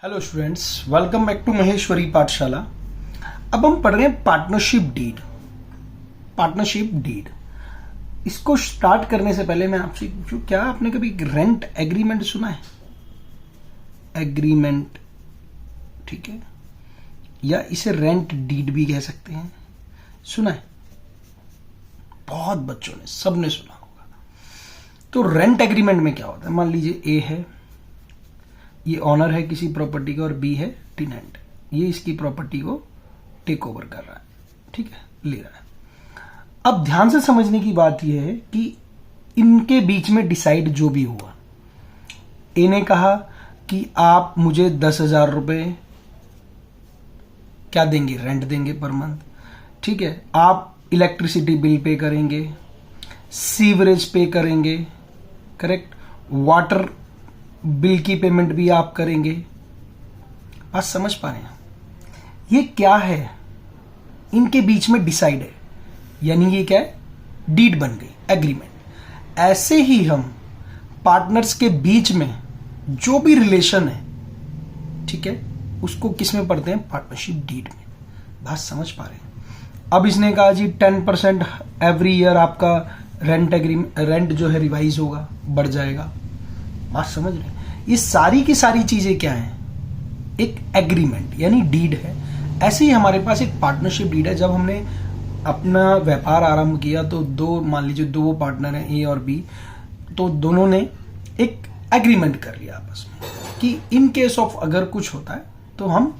Hello students, welcome back to Maheshwari Pathshala. अब हम पढ़ रहे हैं पार्टनरशिप डीड। पार्टनरशिप डीड, इसको स्टार्ट करने से पहले मैं आपसे पूछूं, क्या आपने कभी रेंट एग्रीमेंट सुना है? एग्रीमेंट, ठीक है, या इसे रेंट डीड भी कह सकते हैं। सुना है? बहुत बच्चों ने, सबने सुना होगा। तो रेंट एग्रीमेंट में क्या होता है? मान लीजिए ए है, ये ऑनर है किसी प्रॉपर्टी का, और बी है टेनेंट। ये इसकी प्रॉपर्टी को टेक ओवर कर रहा है, ठीक है, ले रहा है। अब ध्यान से समझने की बात यह है कि इनके बीच में डिसाइड जो भी हुआ, ए ने कहा कि आप मुझे 10,000 रुपए क्या देंगे, रेंट देंगे पर मंथ, ठीक है। आप इलेक्ट्रिसिटी बिल पे करेंगे, सीवरेज पे करेंगे, करेक्ट, वाटर बिल की पेमेंट भी आप करेंगे। बात समझ पा रहे हैं? ये क्या है? इनके बीच में डिसाइड है, यानी ये क्या है? डीड बन गई, एग्रीमेंट। ऐसे ही हम पार्टनर्स के बीच में जो भी रिलेशन है, ठीक है, उसको किस में पढ़ते हैं? पार्टनरशिप डीड में। बात समझ पा रहे हैं? अब इसने कहा जी 10% एवरी ईयर आपका रेंट जो है रिवाइज होगा, बढ़ जाएगा। बात समझ रहे हैं? ये सारी की सारी चीजें क्या हैं? एक एग्रीमेंट यानी डीड है। ऐसे ही हमारे पास एक पार्टनरशिप डीड है। जब हमने अपना व्यापार आरंभ किया तो मान लीजिए दो पार्टनर हैं, ए और बी, तो दोनों ने एक एग्रीमेंट कर लिया आपस में कि इन केस ऑफ अगर कुछ होता है तो हम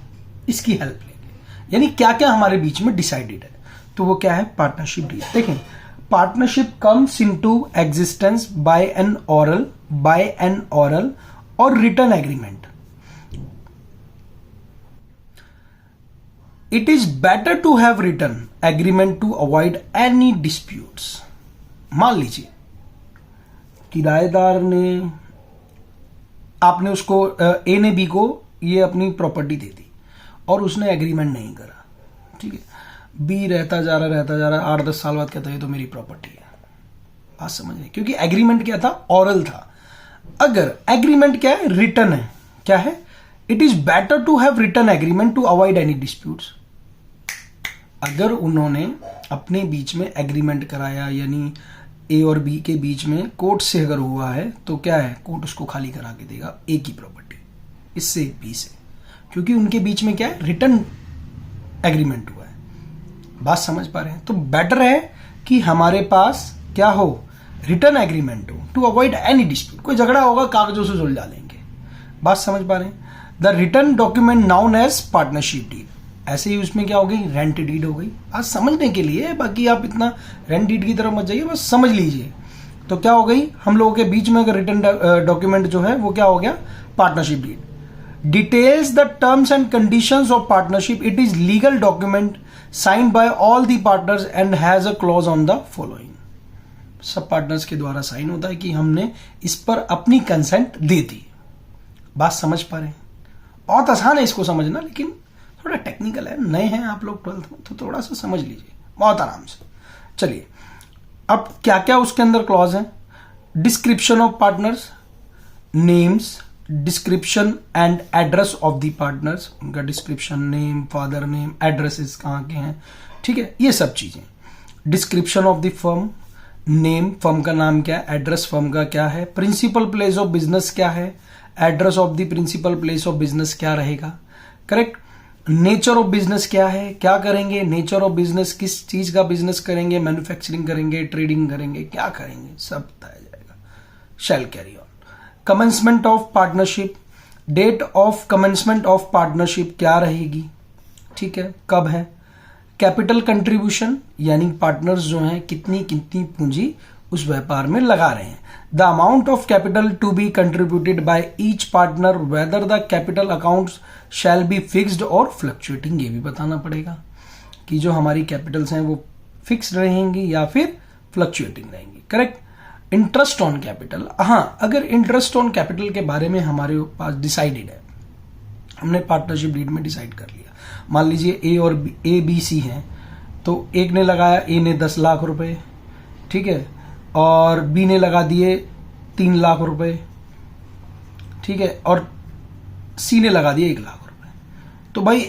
इसकी हेल्प लेंगे। यानी क्या क्या हमारे बीच में डिसाइडेड है, तो वो क्या है? Partnership deed. देखें, partnership comes into existence by an oral और written agreement. It is better to have written agreement to avoid any disputes. मान लीजिए किराएदार ने, आपने उसको, ए ने बी को ये अपनी प्रॉपर्टी दे दी और उसने एग्रीमेंट नहीं करा, ठीक है। बी रहता जा रहा 8-10 साल बाद कहता है ये तो मेरी प्रॉपर्टी है। बात समझ रहे? क्योंकि एग्रीमेंट क्या था? ऑरल था। अगर एग्रीमेंट क्या है? रिटन है। क्या है? It is better to have written agreement to avoid any disputes. अगर उन्होंने अपने बीच में एग्रीमेंट कराया, यानी ए और बी के बीच में कोर्ट से अगर हुआ है, तो क्या है? कोर्ट उसको खाली करा के देगा ए की प्रॉपर्टी, इससे बी से, क्योंकि उनके बीच में क्या है? रिटन एग्रीमेंट हुआ है। बात समझ पा रहे हैं? तो बेटर है कि हमारे पास क्या हो? रिटर्न एग्रीमेंट हो, टू अवॉइड एनी डिस्प्यूट। कोई झगड़ा होगा, कागजों से सुलझा लेंगे। बात समझ पा रहे हैं? The return document known as partnership deed. ऐसे ही उसमें क्या हो गई? रेंट डीड हो गई। आज समझने के लिए, बाकी आप इतना रेंट डीड की तरफ मत जाइए, बस समझ लीजिए। तो क्या हो गई? हम लोगों के बीच में अगर रिटर्न डॉक्यूमेंट जो है वो क्या हो गया? Partnership deed. Details the terms and conditions of partnership. It is legal document signed by all the partners and has a clause on the following. सब पार्टनर्स के द्वारा साइन होता है कि हमने इस पर अपनी कंसेंट दे दी। बात समझ पा रहे हैं? बहुत आसान है इसको समझना, लेकिन थोड़ा टेक्निकल है। नए हैं आप लोग 12th में, तो थोड़ा सा समझ लीजिए बहुत आराम से। चलिए, अब क्या क्या उसके अंदर क्लॉज है? Description of partners, names, description and address of the partners. उनका description, name, father name, addresses कहाँ के हैं, ठीक है, ये सब चीजें। Description of the firm, name, firm का नाम क्या है, एड्रेस फर्म का क्या है, प्रिंसिपल प्लेस ऑफ बिजनेस क्या है, address of the principal place of business क्या रहेगा, करेक्ट। नेचर ऑफ बिजनेस क्या है, क्या करेंगे, नेचर ऑफ बिजनेस, किस चीज का बिजनेस करेंगे, मैन्युफैक्चरिंग करेंगे, ट्रेडिंग करेंगे, क्या करेंगे, सब बताया जाएगा। Shall carry on. Commencement of partnership, date of commencement of partnership क्या रहेगी, ठीक है, कब है। कैपिटल कंट्रीब्यूशन, यानी पार्टनर्स जो हैं कितनी कितनी पूंजी उस व्यापार में लगा रहे हैं। The amount of capital to be contributed by each partner, whether the capital accounts shall be fixed और फ्लक्चुएटिंग। ये भी बताना पड़ेगा कि जो हमारी कैपिटल्स हैं वो फिक्स्ड रहेंगी या फिर फ्लक्चुएटिंग रहेंगी, करेक्ट। इंटरेस्ट ऑन कैपिटल, हाँ, अगर इंटरेस्ट ऑन कैपिटल के बारे में हमारे पास डिसाइडेड है, हमने पार्टनरशिप डीड में डिसाइड कर लिया। मान लीजिए ए और ए बी सी हैं, तो एक ने लगाया, ए ने 10 लाख रुपए, ठीक है, और बी ने लगा दिए 3 लाख रुपए, ठीक है, और सी ने लगा दिया 1 लाख रुपए, तो भाई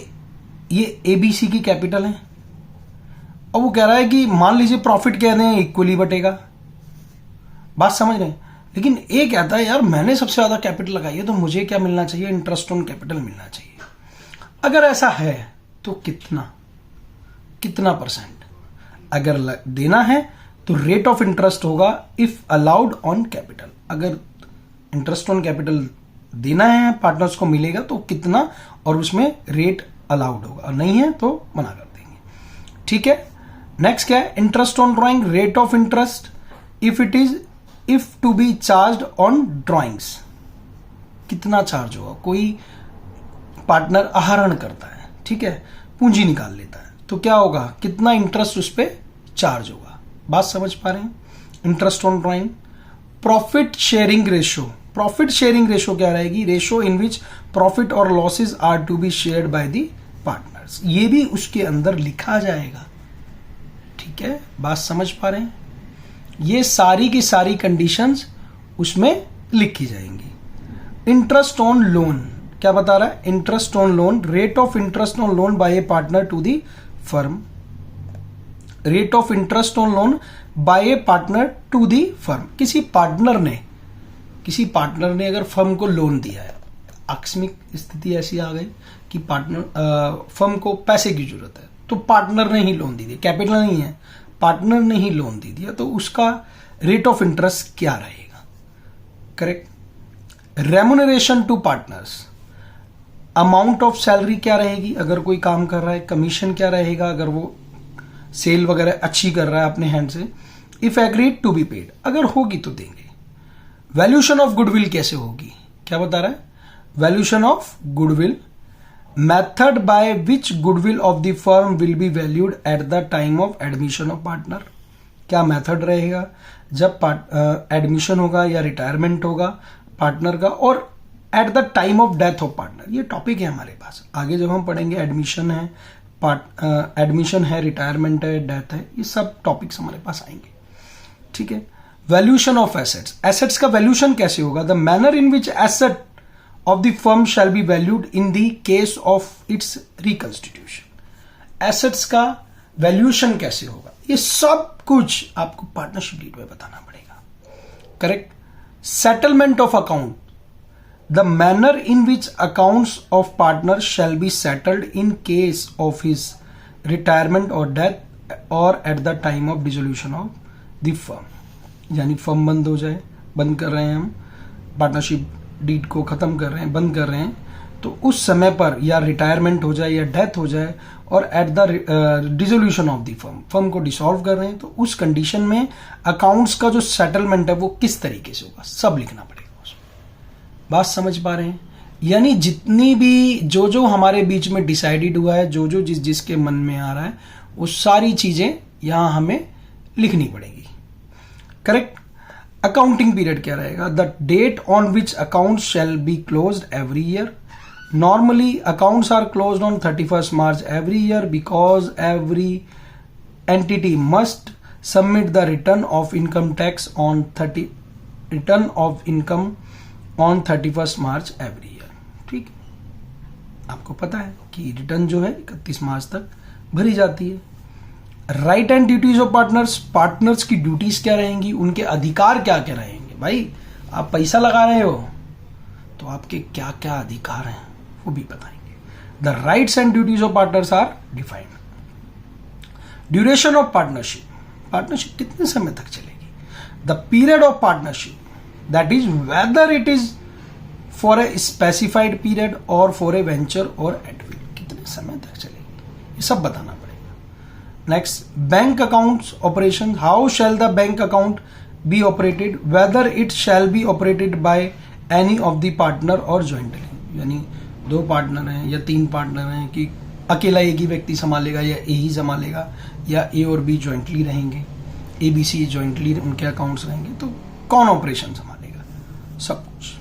ये एबीसी की कैपिटल है, और वो कह रहा है कि मान लीजिए प्रॉफिट कह दें इक्वली बटेगा, बात समझ रहे हैं। लेकिन ए कहता है यार मैंने सबसे ज्यादा कैपिटल लगाई है तो मुझे क्या मिलना चाहिए, इंटरेस्ट ऑन कैपिटल मिलना चाहिए। अगर ऐसा है तो कितना परसेंट, अगर देना है तो रेट ऑफ इंटरेस्ट होगा इफ अलाउड ऑन कैपिटल, अगर इंटरेस्ट ऑन कैपिटल देना है पार्टनर्स को मिलेगा तो कितना, और उसमें रेट अलाउड होगा, और नहीं है तो मना कर देंगे। ठीक है, नेक्स्ट क्या है, interest on drawing, rate of interest if to be charge on drawings, कितना चार्ज होगा। कोई पार्टनर आहरण करता है, ठीक है, पूंजी निकाल लेता है, तो क्या होगा, कितना इंटरेस्ट उस पर चार्ज होगा। बात समझ पा रहे हैं। Interest on drawing. Profit sharing ratio, profit sharing ratio क्या रहेगी, रेशो इन विच प्रॉफिट और losses are to be shared by the partners, ये भी उसके अंदर लिखा जाएगा। ठीक है, बात समझ पा रहे हैं। ये सारी की सारी कंडीशंस उसमें लिखी जाएंगी। इंटरेस्ट ऑन लोन क्या बता रहा है, interest on loan, rate of interest on loan by a partner to the firm, rate of interest on loan by a partner to the firm. किसी पार्टनर ने अगर फर्म को लोन दिया है, आकस्मिक स्थिति ऐसी आ गई कि फर्म को पैसे की जरूरत है, तो पार्टनर ने ही लोन दे दिया, कैपिटल नहीं है, पार्टनर ने ही लोन दे दिया, तो उसका रेट ऑफ इंटरेस्ट क्या रहेगा। Correct. Remuneration to partners, amount of salary क्या रहेगी अगर कोई काम कर रहा है, कमीशन क्या रहेगा अगर वो सेल वगैरह अच्छी कर रहा है अपने हैंड से। If agreed to be paid, अगर होगी तो देंगे। वैल्यूशन ऑफ गुडविल कैसे होगी, क्या बता रहा है, valuation of goodwill, method by which goodwill of the firm will be valued at the time of admission of partner, क्या मेथड रहेगा जब एडमिशन होगा या रिटायरमेंट होगा पार्टनर का, और at the time of death of partner. ये topic है हमारे पास, आगे जब हम पढ़ेंगे एडमिशन है, एडमिशन है, रिटायरमेंट है, डेथ है, ये सब टॉपिक्स हमारे पास आएंगे। ठीक है। वैल्यूशन ऑफ एसेट्स, एसेट्स का वैल्यूशन कैसे होगा, the manner in which asset of the firm shall be valued in the case of its reconstitution. Assets का वैल्यूशन कैसे होगा, ये सब कुछ आपको पार्टनरशिप डीड में बताना पड़ेगा। Correct. Settlement of account, the manner in which accounts of partners shall be settled in case of his retirement or death or at the time of dissolution of the firm, यानी firm बंद हो जाए, बंद कर रहे हैं हम, partnership deed को खत्म कर रहे हैं, बंद कर रहे हैं, तो उस समय पर या रिटायरमेंट हो जाए या डेथ हो जाए और at the dissolution of the firm को डिसॉल्व कर रहे हैं, तो उस कंडीशन में अकाउंट्स का जो सेटलमेंट है वो किस तरीके से होगा, सब लिखना पड़ेगा। बात समझ पा रहे हैं। यानी जितनी भी जो हमारे बीच में डिसाइडेड हुआ है, जो जिसके मन में आ रहा है, वो सारी चीजें यहां हमें लिखनी पड़ेगी। करेक्ट। अकाउंटिंग पीरियड क्या रहेगा, the date on which account shall be closed every year. Normally accounts are closed on 31st March every year because every entity must submit the return of income tax on 31st March every year। ठीक, आपको पता है कि return जो है 31 मार्च तक भरी जाती है। Right and duties of partners, partners की ड्यूटीज क्या रहेंगी, उनके अधिकार क्या क्या रहेंगे। भाई आप पैसा लगा रहे हो तो आपके क्या क्या अधिकार हैं वो भी बताएंगे। The rights and duties of partners are defined. Duration of partnership, partnership कितने समय तक चलेगी। The period of partnership, that is whether it is for a specified period or for a venture or at will, कितने समय तक चलेगी, ये सब बताना पड़ेगा। Next, bank accounts operation, how shell the bank account be operated, whether it shall be operated by any of the partner और jointly, यानी 2 पार्टनर हैं या 3 पार्टनर हैं कि अकेला एक ही व्यक्ति संभालेगा या ए ही संभालेगा, या ए और बी ज्वाइंटली रहेंगे, ए बी सी ज्वाइंटली उनके अकाउंट्स रहेंगे, तो कौन ऑपरेशन संभालेगा, सब कुछ।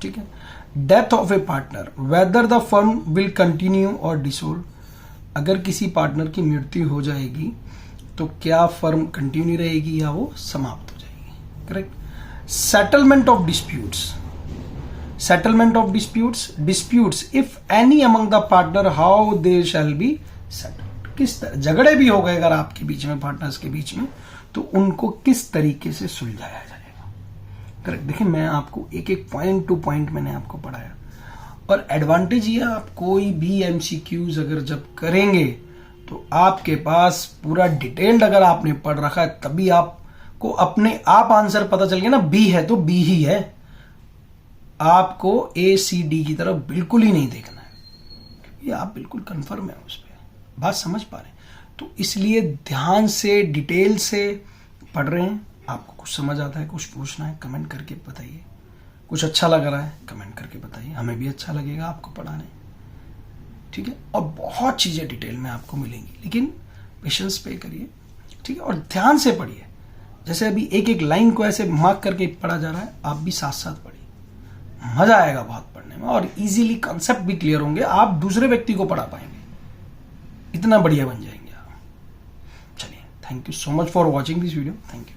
ठीक है। Death of A partner, whether the firm will continue और डिसोल्व, अगर किसी पार्टनर की मृत्यु हो जाएगी तो क्या फर्म कंटिन्यू रहेगी या वो समाप्त हो जाएगी। Correct. Settlement of disputes, settlement of disputes if any among the partner how they shall be settled. किस तरह झगड़े भी हो गए अगर आपके बीच में, पार्टनर्स के बीच में, तो उनको किस तरीके से सुलझाया जाएगा। करेक्ट। देखिए मैं आपको एक एक पॉइंट टू पॉइंट मैंने आपको पढ़ाया, और एडवांटेज ये आप कोई भी एमसीक्यूज अगर जब करेंगे तो आपके पास पूरा डिटेल्ड अगर आपने पढ़ रखा है तभी आपको अपने आप आंसर पता चल गया ना, बी है तो बी ही है, आपको ए सी डी की तरफ बिल्कुल ही नहीं देखना है, ये आप बिल्कुल कंफर्म है उस पर। बात समझ पा रहे हैं? तो इसलिए ध्यान से डिटेल से पढ़ रहे हैं। आपको कुछ समझ आता है, कुछ पूछना है, कमेंट करके बताइए। कुछ अच्छा लग रहा है कमेंट करके बताइए, हमें भी अच्छा लगेगा आपको पढ़ाने, ठीक है। और बहुत चीजें डिटेल में आपको मिलेंगी, लेकिन पेशेंस पे करिए, ठीक है, और ध्यान से पढ़िए। जैसे अभी एक एक लाइन को ऐसे मार्क करके पढ़ा जा रहा है, आप भी साथ साथ पढ़िए, मजा आएगा बहुत पढ़ने में, और इजीली कॉन्सेप्ट भी क्लियर होंगे, आप दूसरे व्यक्ति को पढ़ा पाएंगे, इतना बढ़िया बन जाएंगे आप। चलिए, thank you so much for watching this video, thank you.